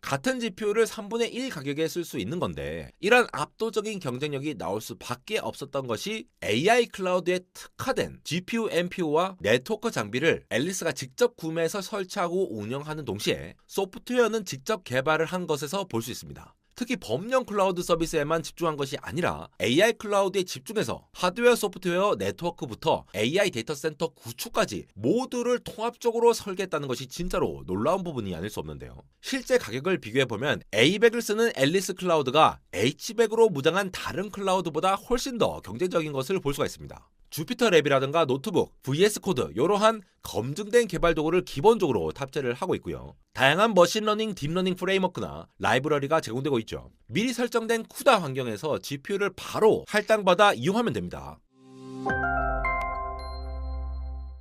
같은 GPU를 3분의 1 가격에 쓸 수 있는 건데, 이런 압도적인 경쟁력이 나올 수밖에 없었던 것이 AI 클라우드에 특화된 GPU, NPU와 네트워크 장비를 앨리스가 직접 구매해서 설치하고 운영하는 동시에 소프트웨어는 직접 개발을 한 것에서 볼 수 있습니다. 특히 범용 클라우드 서비스에만 집중한 것이 아니라 AI 클라우드에 집중해서 하드웨어, 소프트웨어, 네트워크부터 AI 데이터 센터 구축까지 모두를 통합적으로 설계했다는 것이 진짜로 놀라운 부분이 아닐 수 없는데요. 실제 가격을 비교해보면 A100을 쓰는 앨리스 클라우드가 H100으로 무장한 다른 클라우드보다 훨씬 더 경쟁적인 것을 볼 수가 있습니다. 주피터 랩이라든가 노트북, VS 코드 이러한 검증된 개발 도구를 기본적으로 탑재를 하고 있고요. 다양한 머신러닝, 딥러닝 프레임워크나 라이브러리가 제공되고 있죠. 미리 설정된 쿠다 환경에서 GPU를 바로 할당받아 이용하면 됩니다.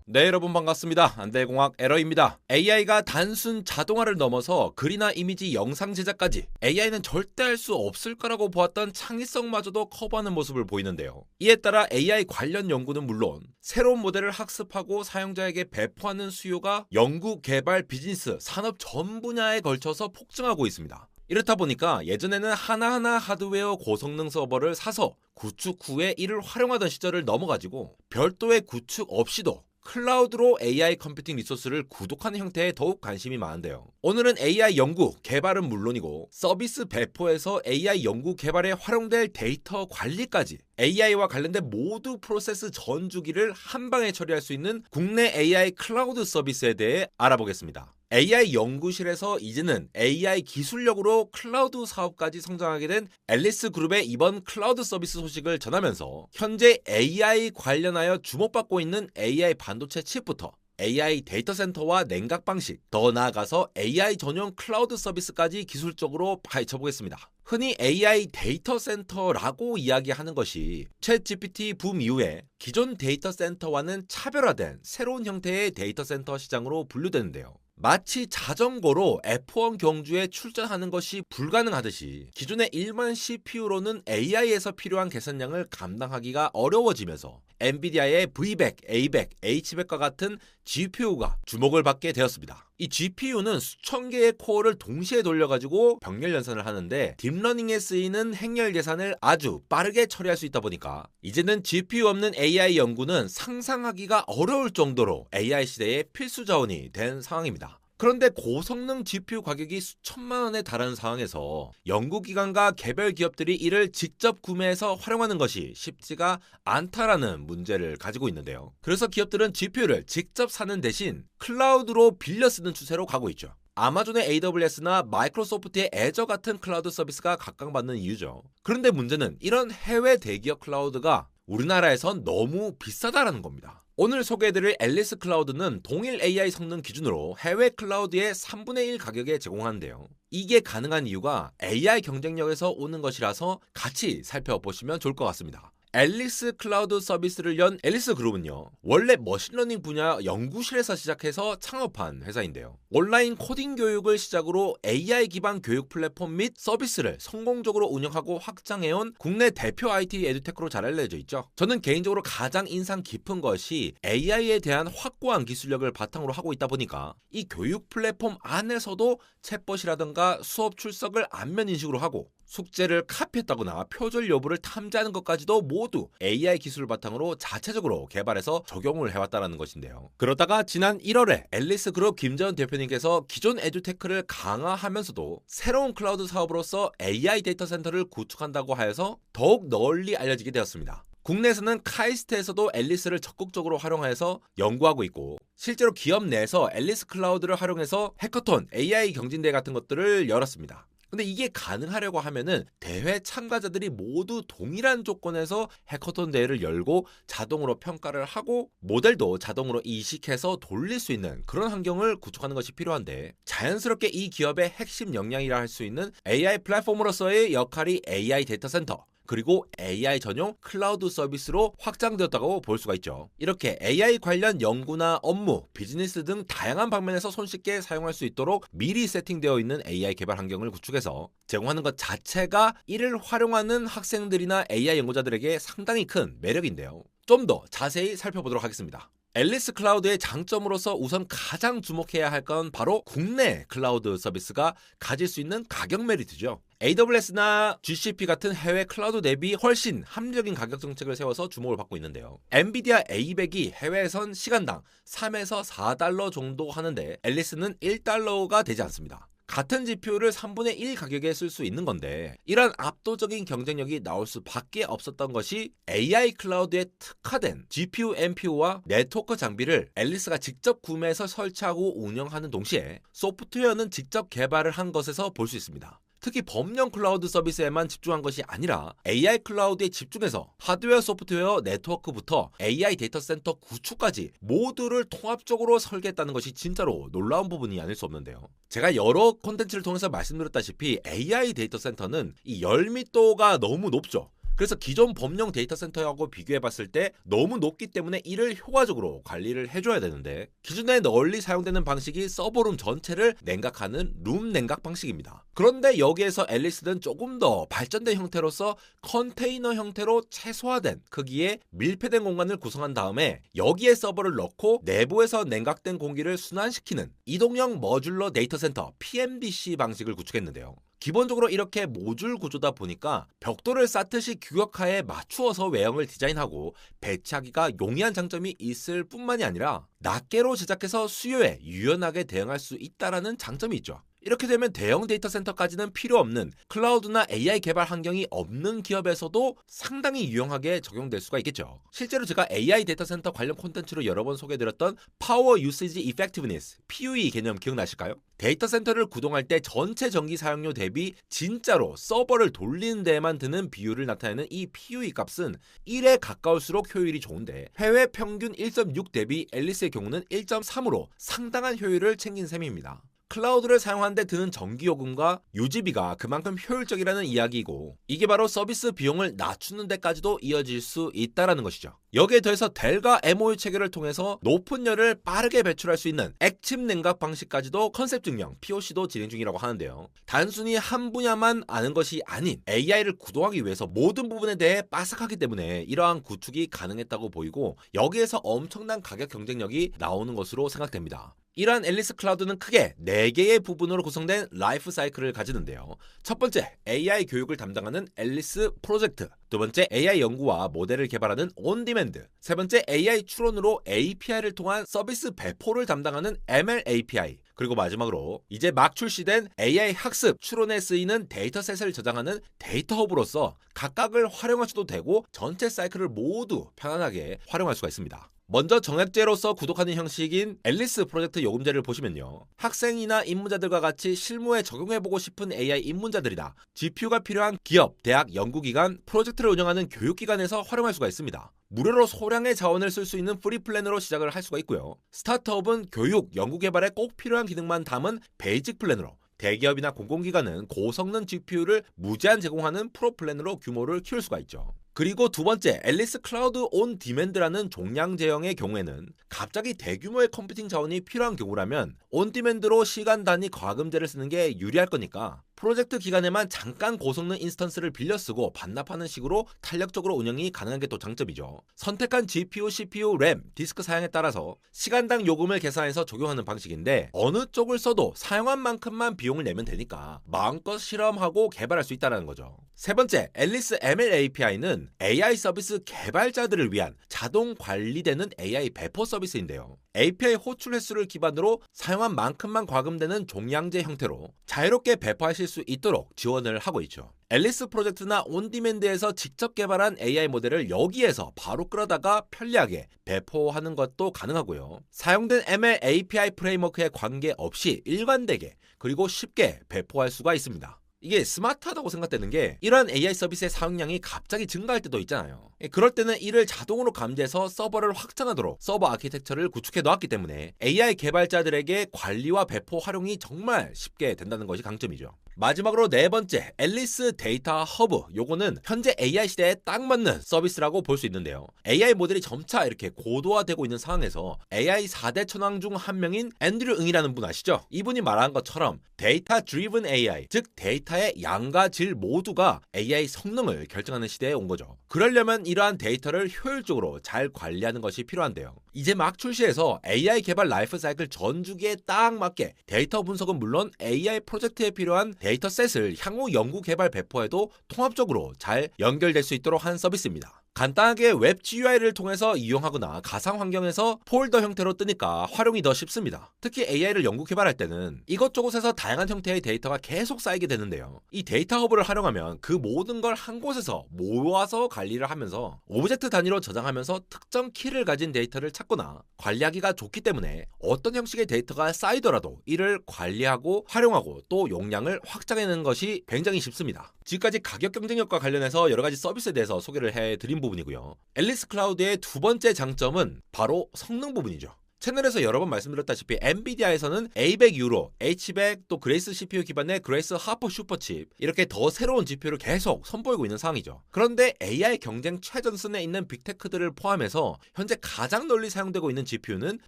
네, 여러분 반갑습니다. 안대공학 에러입니다. AI가 단순 자동화를 넘어서 글이나 이미지, 영상 제작까지 AI는 절대 할 수 없을 거라고 보았던 창의성마저도 커버하는 모습을 보이는데요. 이에 따라 AI 관련 연구는 물론 새로운 모델을 학습하고 사용자에게 배포하는 수요가 연구, 개발, 비즈니스, 산업 전 분야에 걸쳐서 폭증하고 있습니다. 이렇다 보니까 예전에는 하나하나 하드웨어 고성능 서버를 사서 구축 후에 이를 활용하던 시절을 넘어가지고 별도의 구축 없이도 클라우드로 AI 컴퓨팅 리소스를 구독하는 형태에 더욱 관심이 많은데요. 오늘은 AI 연구, 개발은 물론이고 서비스 배포에서 AI 연구, 개발에 활용될 데이터 관리까지 AI와 관련된 모두 프로세스 전 주기를 한 방에 처리할 수 있는 국내 AI 클라우드 서비스에 대해 알아보겠습니다. AI 연구실에서 이제는 AI 기술력으로 클라우드 사업까지 성장하게 된 앨리스 그룹의 이번 클라우드 서비스 소식을 전하면서 현재 AI 관련하여 주목받고 있는 AI 반도체 칩부터 AI 데이터 센터와 냉각 방식, 더 나아가서 AI 전용 클라우드 서비스까지 기술적으로 파헤쳐 보겠습니다. 흔히 AI 데이터 센터라고 이야기하는 것이 챗GPT 붐 이후에 기존 데이터 센터와는 차별화된 새로운 형태의 데이터 센터 시장으로 분류되는데요. 마치 자전거로 F1 경주에 출전하는 것이 불가능하듯이 기존의 일반 CPU로는 AI에서 필요한 계산량을 감당하기가 어려워지면서 엔비디아의 V100, A100, H100과 같은 GPU가 주목을 받게 되었습니다. 이 GPU는 수천 개의 코어를 동시에 돌려가지고 병렬 연산을 하는데 딥러닝에 쓰이는 행렬 계산을 아주 빠르게 처리할 수 있다 보니까 이제는 GPU 없는 AI 연구는 상상하기가 어려울 정도로 AI 시대의 필수 자원이 된 상황입니다. 그런데 고성능 GPU 가격이 수천만 원에 달하는 상황에서 연구기관과 개별 기업들이 이를 직접 구매해서 활용하는 것이 쉽지가 않다라는 문제를 가지고 있는데요. 그래서 기업들은 GPU를 직접 사는 대신 클라우드로 빌려 쓰는 추세로 가고 있죠. 아마존의 AWS나 마이크로소프트의 애저 같은 클라우드 서비스가 각광받는 이유죠. 그런데 문제는 이런 해외 대기업 클라우드가 우리나라에선 너무 비싸다라는 겁니다. 오늘 소개해드릴 앨리스 클라우드는 동일 AI 성능 기준으로 해외 클라우드의 3분의 1 가격에 제공하는데요. 이게 가능한 이유가 AI 경쟁력에서 오는 것이라서 같이 살펴보시면 좋을 것 같습니다. 앨리스 클라우드 서비스를 연 앨리스 그룹은요, 원래 머신러닝 분야 연구실에서 시작해서 창업한 회사인데요. 온라인 코딩 교육을 시작으로 AI 기반 교육 플랫폼 및 서비스를 성공적으로 운영하고 확장해온 국내 대표 IT 에듀테크로 잘 알려져 있죠. 저는 개인적으로 가장 인상 깊은 것이 AI에 대한 확고한 기술력을 바탕으로 하고 있다 보니까 이 교육 플랫폼 안에서도 챗봇이라든가 수업 출석을 안면 인식으로 하고 숙제를 카피했다거나 표절 여부를 탐지하는 것까지도 모두 AI 기술을 바탕으로 자체적으로 개발해서 적용을 해왔다는 것인데요. 그러다가 지난 1월에 앨리스 그룹 김재원 대표님께서 기존 에듀테크를 강화하면서도 새로운 클라우드 사업으로서 AI 데이터 센터를 구축한다고 하여서 더욱 널리 알려지게 되었습니다. 국내에서는 카이스트에서도 앨리스를 적극적으로 활용해서 연구하고 있고 실제로 기업 내에서 앨리스 클라우드를 활용해서 해커톤, AI 경진대회 같은 것들을 열었습니다. 근데 이게 가능하려고 하면은 대회 참가자들이 모두 동일한 조건에서 해커톤 대회를 열고 자동으로 평가를 하고 모델도 자동으로 이식해서 돌릴 수 있는 그런 환경을 구축하는 것이 필요한데 자연스럽게 이 기업의 핵심 역량이라 할 수 있는 AI 플랫폼으로서의 역할이 AI 데이터 센터 그리고 AI 전용 클라우드 서비스로 확장되었다고 볼 수가 있죠. 이렇게 AI 관련 연구나 업무, 비즈니스 등 다양한 방면에서 손쉽게 사용할 수 있도록 미리 세팅되어 있는 AI 개발 환경을 구축해서 제공하는 것 자체가 이를 활용하는 학생들이나 AI 연구자들에게 상당히 큰 매력인데요. 좀 더 자세히 살펴보도록 하겠습니다. 앨리스 클라우드의 장점으로서 우선 가장 주목해야 할 건 바로 국내 클라우드 서비스가 가질 수 있는 가격 메리트죠. AWS나 GCP 같은 해외 클라우드 대비 훨씬 합리적인 가격 정책을 세워서 주목을 받고 있는데요. 엔비디아 A100이 해외에선 시간당 3에서 4달러 정도 하는데 앨리스는 1달러가 되지 않습니다. 같은 GPU를 3분의 1 가격에 쓸 수 있는 건데 이런 압도적인 경쟁력이 나올 수밖에 없었던 것이 AI 클라우드에 특화된 GPU, NPU와 네트워크 장비를 앨리스가 직접 구매해서 설치하고 운영하는 동시에 소프트웨어는 직접 개발을 한 것에서 볼 수 있습니다. 특히 범용 클라우드 서비스에만 집중한 것이 아니라 AI 클라우드에 집중해서 하드웨어, 소프트웨어, 네트워크부터 AI 데이터 센터 구축까지 모두를 통합적으로 설계했다는 것이 진짜로 놀라운 부분이 아닐 수 없는데요. 제가 여러 콘텐츠를 통해서 말씀드렸다시피 AI 데이터 센터는 이 열밀도가 너무 높죠. 그래서 기존 범용 데이터 센터하고 비교해봤을 때 너무 높기 때문에 이를 효과적으로 관리를 해줘야 되는데 기존에 널리 사용되는 방식이 서버룸 전체를 냉각하는 룸 냉각 방식입니다. 그런데 여기에서 앨리스는 조금 더 발전된 형태로서 컨테이너 형태로 최소화된 크기의 밀폐된 공간을 구성한 다음에 여기에 서버를 넣고 내부에서 냉각된 공기를 순환시키는 이동형 머듈러 데이터 센터 PMDC 방식을 구축했는데요. 기본적으로 이렇게 모듈 구조다 보니까 벽돌을 쌓듯이 규격화에 맞추어서 외형을 디자인하고 배치하기가 용이한 장점이 있을 뿐만이 아니라 낱개로 제작해서 수요에 유연하게 대응할 수 있다는 장점이 있죠. 이렇게 되면 대형 데이터 센터까지는 필요 없는 클라우드나 AI 개발 환경이 없는 기업에서도 상당히 유용하게 적용될 수가 있겠죠. 실제로 제가 AI 데이터 센터 관련 콘텐츠로 여러 번 소개해드렸던 Power Usage Effectiveness, PUE 개념 기억나실까요? 데이터 센터를 구동할 때 전체 전기 사용료 대비 진짜로 서버를 돌리는 데에만 드는 비율을 나타내는 이 PUE 값은 1에 가까울수록 효율이 좋은데 해외 평균 1.6 대비 앨리스의 경우는 1.3으로 상당한 효율을 챙긴 셈입니다. 클라우드를 사용하는데 드는 전기요금과 유지비가 그만큼 효율적이라는 이야기이고 이게 바로 서비스 비용을 낮추는 데까지도 이어질 수 있다는 것이죠. 여기에 더해서 델과 MOU 체결을 통해서 높은 열을 빠르게 배출할 수 있는 액침 냉각 방식까지도 컨셉 증명, POC도 진행 중이라고 하는데요. 단순히 한 분야만 아는 것이 아닌 AI를 구동하기 위해서 모든 부분에 대해 빠삭하기 때문에 이러한 구축이 가능했다고 보이고 여기에서 엄청난 가격 경쟁력이 나오는 것으로 생각됩니다. 이러한 앨리스 클라우드는 크게 4개의 부분으로 구성된 라이프 사이클을 가지는데요. 첫 번째, AI 교육을 담당하는 앨리스 프로젝트. 두 번째, AI 연구와 모델을 개발하는 온디맨드. 세 번째, AI 추론으로 API를 통한 서비스 배포를 담당하는 ML API. 그리고 마지막으로 이제 막 출시된 AI 학습 추론에 쓰이는 데이터셋을 저장하는 데이터 허브로서 각각을 활용하셔도 되고 전체 사이클을 모두 편안하게 활용할 수가 있습니다. 먼저 정액제로서 구독하는 형식인 앨리스 프로젝트 요금제를 보시면요. 학생이나 입문자들과 같이 실무에 적용해보고 싶은 AI 입문자들이나 GPU가 필요한 기업, 대학, 연구기관, 프로젝트를 운영하는 교육기관에서 활용할 수가 있습니다. 무료로 소량의 자원을 쓸 수 있는 프리 플랜으로 시작을 할 수가 있고요. 스타트업은 교육, 연구개발에 꼭 필요한 기능만 담은 베이직 플랜으로, 대기업이나 공공기관은 고성능 GPU를 무제한 제공하는 프로 플랜으로 규모를 키울 수가 있죠. 그리고 두 번째, 앨리스 클라우드 온 디맨드라는 종량 제형의 경우에는 갑자기 대규모의 컴퓨팅 자원이 필요한 경우라면 온 디맨드로 시간 단위 과금제를 쓰는 게 유리할 거니까 프로젝트 기간에만 잠깐 고성능 인스턴스를 빌려 쓰고 반납하는 식으로 탄력적으로 운영이 가능한 게 또 장점이죠. 선택한 GPU, CPU, 램, 디스크 사양에 따라서 시간당 요금을 계산해서 적용하는 방식인데 어느 쪽을 써도 사용한 만큼만 비용을 내면 되니까 마음껏 실험하고 개발할 수 있다는 거죠. 세 번째, 앨리스 ML API는 AI 서비스 개발자들을 위한 자동 관리되는 AI 배포 서비스인데요. API 호출 횟수를 기반으로 사용한 만큼만 과금되는 종량제 형태로 자유롭게 배포하실 수 있도록 지원을 하고 있죠. 앨리스 프로젝트나 온디맨드에서 직접 개발한 AI 모델을 여기에서 바로 끌어다가 편리하게 배포하는 것도 가능하고요. 사용된 ML API 프레임워크에 관계없이 일관되게 그리고 쉽게 배포할 수가 있습니다. 이게 스마트하다고 생각되는 게 이러한 AI 서비스의 사용량이 갑자기 증가할 때도 있잖아요. 그럴 때는 이를 자동으로 감지해서 서버를 확장하도록 서버 아키텍처를 구축해 놓았기 때문에 AI 개발자들에게 관리와 배포 활용이 정말 쉽게 된다는 것이 강점이죠. 마지막으로 네 번째, 앨리스 데이터 허브. 요거는 현재 AI 시대에 딱 맞는 서비스라고 볼 수 있는데요. AI 모델이 점차 이렇게 고도화되고 있는 상황에서 AI 4대 천왕 중 한 명인 앤드류 응이라는 분 아시죠? 이분이 말한 것처럼 데이터 드리븐 AI, 즉 데이터에 데이터의 양과 질 모두가 AI 성능을 결정하는 시대에 온 거죠. 그러려면 이러한 데이터를 효율적으로 잘 관리하는 것이 필요한데요. 이제 막 출시해서 AI 개발 라이프 사이클 전 주기에 딱 맞게 데이터 분석은 물론 AI 프로젝트에 필요한 데이터셋을 향후 연구 개발 배포에도 통합적으로 잘 연결될 수 있도록 한 서비스입니다. 간단하게 웹 GUI를 통해서 이용하거나 가상 환경에서 폴더 형태로 뜨니까 활용이 더 쉽습니다. 특히 AI를 연구 개발할 때는 이것저것에서 다양한 형태의 데이터가 계속 쌓이게 되는데요. 이 데이터 허브를 활용하면 그 모든 걸 한 곳에서 모아서 관리를 하면서 오브젝트 단위로 저장하면서 특정 키를 가진 데이터를 찾거나 관리하기가 좋기 때문에 어떤 형식의 데이터가 쌓이더라도 이를 관리하고 활용하고 또 용량을 확장해내는 것이 굉장히 쉽습니다. 지금까지 가격 경쟁력과 관련해서 여러 가지 서비스에 대해서 소개를 해드린 부분이고요. 앨리스 클라우드의 두 번째 장점은 바로 성능 부분이죠. 채널에서 여러 번 말씀드렸다시피 엔비디아에서는 A100 유로, H100 또 그레이스 CPU 기반의 그레이스 하퍼 슈퍼칩 이렇게 더 새로운 GPU를 계속 선보이고 있는 상황이죠. 그런데 AI 경쟁 최전선에 있는 빅테크들을 포함해서 현재 가장 널리 사용되고 있는 GPU는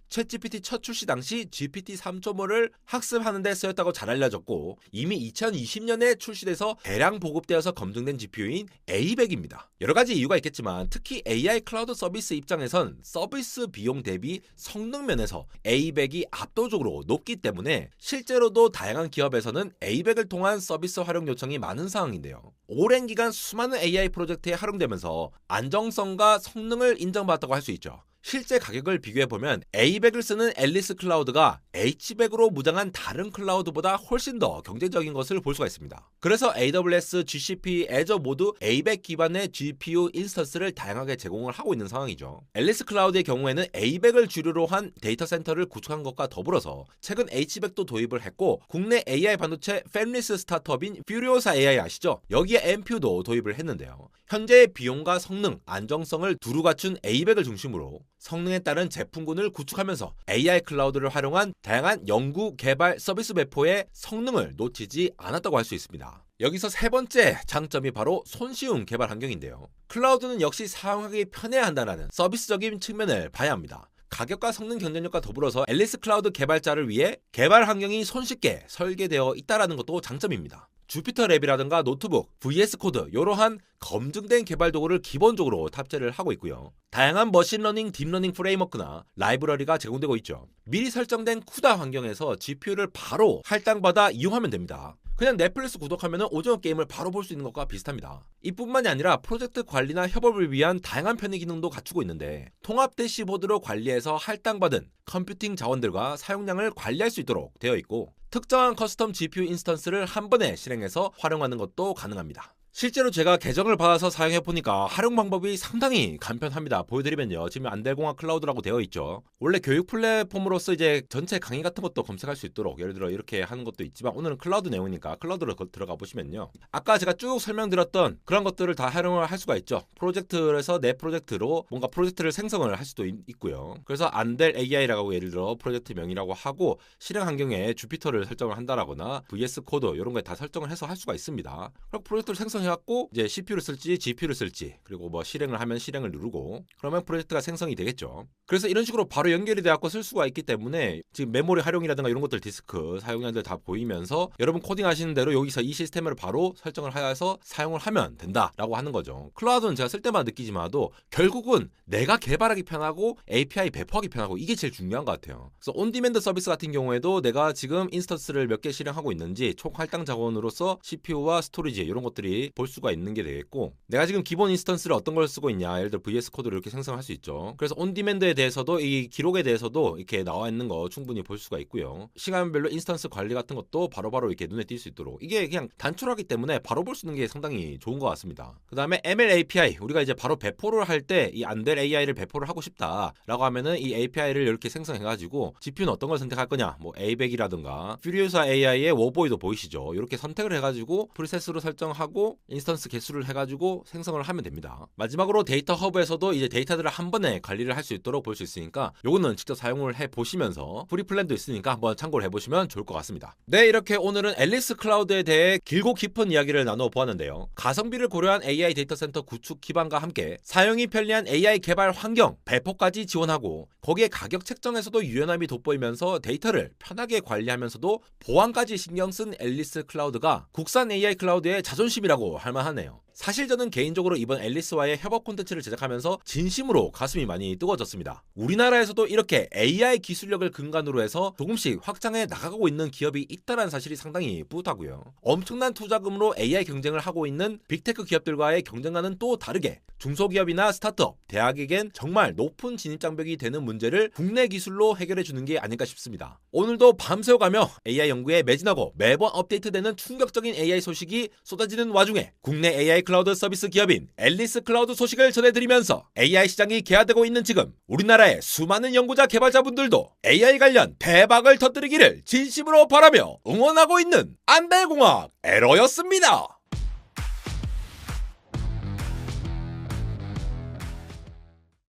챗GPT 첫 출시 당시 GPT 3.5를 학습하는 데 쓰였다고 잘 알려졌고 이미 2020년에 출시돼서 대량 보급되어서 검증된 GPU인 A100입니다. 여러 가지 이유가 있겠지만 특히 AI 클라우드 서비스 입장에선 서비스 비용 대비 성능 면에서 A100이 압도적으로 높기 때문에 실제로도 다양한 기업에서는 A100을 통한 서비스 활용 요청이 많은 상황인데요. 오랜 기간 수많은 AI 프로젝트에 활용되면서 안정성과 성능을 인정받았다고 할 수 있죠. 실제 가격을 비교해보면 A100을 쓰는 앨리스 클라우드가 H100으로 무장한 다른 클라우드보다 훨씬 더 경쟁적인 것을 볼 수가 있습니다. 그래서 AWS, GCP, Azure 모두 A100 기반의 GPU 인스턴스를 다양하게 제공을 하고 있는 상황이죠. 앨리스 클라우드의 경우에는 A100을 주류로 한 데이터 센터를 구축한 것과 더불어서 최근 H100도 도입을 했고 국내 AI 반도체 팹리스 스타트업인 퓨리오사 AI 아시죠? 여기에 NPU도 도입을 했는데요. 현재의 비용과 성능, 안정성을 두루 갖춘 A100을 중심으로 성능에 따른 제품군을 구축하면서 AI 클라우드를 활용한 다양한 연구, 개발, 서비스 배포의 성능을 놓치지 않았다고 할 수 있습니다. 여기서 세 번째 장점이 바로 손쉬운 개발 환경인데요. 클라우드는 역시 사용하기 편해야 한다는 서비스적인 측면을 봐야 합니다. 가격과 성능 경쟁력과 더불어서 앨리스 클라우드 개발자를 위해 개발 환경이 손쉽게 설계되어 있다는 것도 장점입니다. 주피터 랩이라든가 노트북, VS 코드 이러한 검증된 개발 도구를 기본적으로 탑재를 하고 있고요. 다양한 머신러닝, 딥러닝 프레임워크나 라이브러리가 제공되고 있죠. 미리 설정된 쿠다 환경에서 GPU를 바로 할당받아 이용하면 됩니다. 그냥 넷플릭스 구독하면 오징어 게임을 바로 볼 수 있는 것과 비슷합니다. 이뿐만이 아니라 프로젝트 관리나 협업을 위한 다양한 편의 기능도 갖추고 있는데 통합 대시보드로 관리해서 할당받은 컴퓨팅 자원들과 사용량을 관리할 수 있도록 되어 있고 특정한 커스텀 GPU 인스턴스를 한 번에 실행해서 활용하는 것도 가능합니다. 실제로 제가 계정을 받아서 사용해보니까 활용 방법이 상당히 간편합니다. 보여드리면요. 지금 안델공학 클라우드라고 되어 있죠. 원래 교육 플랫폼으로서 이제 전체 강의 같은 것도 검색할 수 있도록 예를 들어 이렇게 하는 것도 있지만 오늘은 클라우드 내용이니까 클라우드로 들어가 보시면요. 아까 제가 쭉 설명드렸던 그런 것들을 다 활용을 할 수가 있죠. 프로젝트에서 내 프로젝트로 뭔가 프로젝트를 생성을 할 수도 있고요. 그래서 안델 AI라고 예를 들어 프로젝트 명이라고 하고 실행 환경에 주피터를 설정을 한다라거나 VS 코드 이런 거에 다 설정을 해서 할 수가 있습니다. 그리고 프로젝트를 생성해갖고 이제 CPU를 쓸지 GPU를 쓸지 그리고 뭐 실행을 하면 실행을 누르고 그러면 프로젝트가 생성이 되겠죠. 그래서 이런 식으로 바로 연결이 돼갖고 쓸 수가 있기 때문에 지금 메모리 활용이라든가 이런 것들 디스크 사용량들 다 보이면서 여러분 코딩하시는 대로 여기서 이 시스템을 바로 설정을 해서 사용을 하면 된다라고 하는 거죠. 클라우드는 제가 쓸 때만 느끼지만도 결국은 내가 개발하기 편하고 API 배포하기 편하고 이게 제일 중요한 것 같아요. 그래서 온디맨드 서비스 같은 경우에도 내가 지금 인스턴스를 몇 개 실행하고 있는지 총 할당 자원으로서 CPU와 스토리지 이런 것들이 볼 수가 있는 게 되겠고 내가 지금 기본 인스턴스를 어떤 걸 쓰고 있냐 예를 들어 VS 코드를 이렇게 생성할 수 있죠. 그래서 온디맨드에 대해서도 이 기록에 대해서도 이렇게 나와 있는 거 충분히 볼 수가 있고요. 시간별로 인스턴스 관리 같은 것도 바로바로 이렇게 눈에 띌 수 있도록 이게 그냥 단촐하기 때문에 바로 볼 수 있는 게 상당히 좋은 것 같습니다. 그 다음에 ML API 우리가 이제 바로 배포를 할 때 이 안델 AI를 배포를 하고 싶다라고 하면은 이 API를 이렇게 생성해가지고 GPU는 어떤 걸 선택할 거냐 뭐 A100이라든가 퓨리오사 AI의 워보이도 보이시죠. 이렇게 선택을 해가지고 프리셋으로 설정하고 인스턴스 개수를 해가지고 생성을 하면 됩니다. 마지막으로 데이터 허브에서도 이제 데이터들을 한 번에 관리를 할 수 있도록 볼 수 있으니까 요거는 직접 사용을 해보시면서 프리 플랜도 있으니까 한번 참고를 해보시면 좋을 것 같습니다. 네, 이렇게 오늘은 앨리스 클라우드에 대해 길고 깊은 이야기를 나눠 보았는데요. 가성비를 고려한 AI 데이터 센터 구축 기반과 함께 사용이 편리한 AI 개발 환경, 배포까지 지원하고 거기에 가격 책정에서도 유연함이 돋보이면서 데이터를 편하게 관리하면서도 보안까지 신경 쓴 앨리스 클라우드가 국산 AI 클라우드의 자존심이라고 할 만하네요. 사실 저는 개인적으로 이번 앨리스와의 협업 콘텐츠를 제작하면서 진심으로 가슴이 많이 뜨거워졌습니다. 우리나라에서도 이렇게 AI 기술력을 근간으로 해서 조금씩 확장해 나가고 있는 기업이 있다는 사실이 상당히 뿌듯하고요. 엄청난 투자금으로 AI 경쟁을 하고 있는 빅테크 기업들과의 경쟁과는 또 다르게 중소기업이나 스타트업, 대학에겐 정말 높은 진입장벽이 되는 문제를 국내 기술로 해결해주는 게 아닐까 싶습니다. 오늘도 밤새워가며 AI 연구에 매진하고 매번 업데이트되는 충격적인 AI 소식이 쏟아지는 와중에 국내 AI 클라우드 서비스 기업인 앨리스 클라우드 소식을 전해드리면서 AI 시장이 개화되고 있는 지금 우리나라의 수많은 연구자 개발자분들도 AI 관련 대박을 터뜨리기를 진심으로 바라며 응원하고 있는 안대공학 에러였습니다.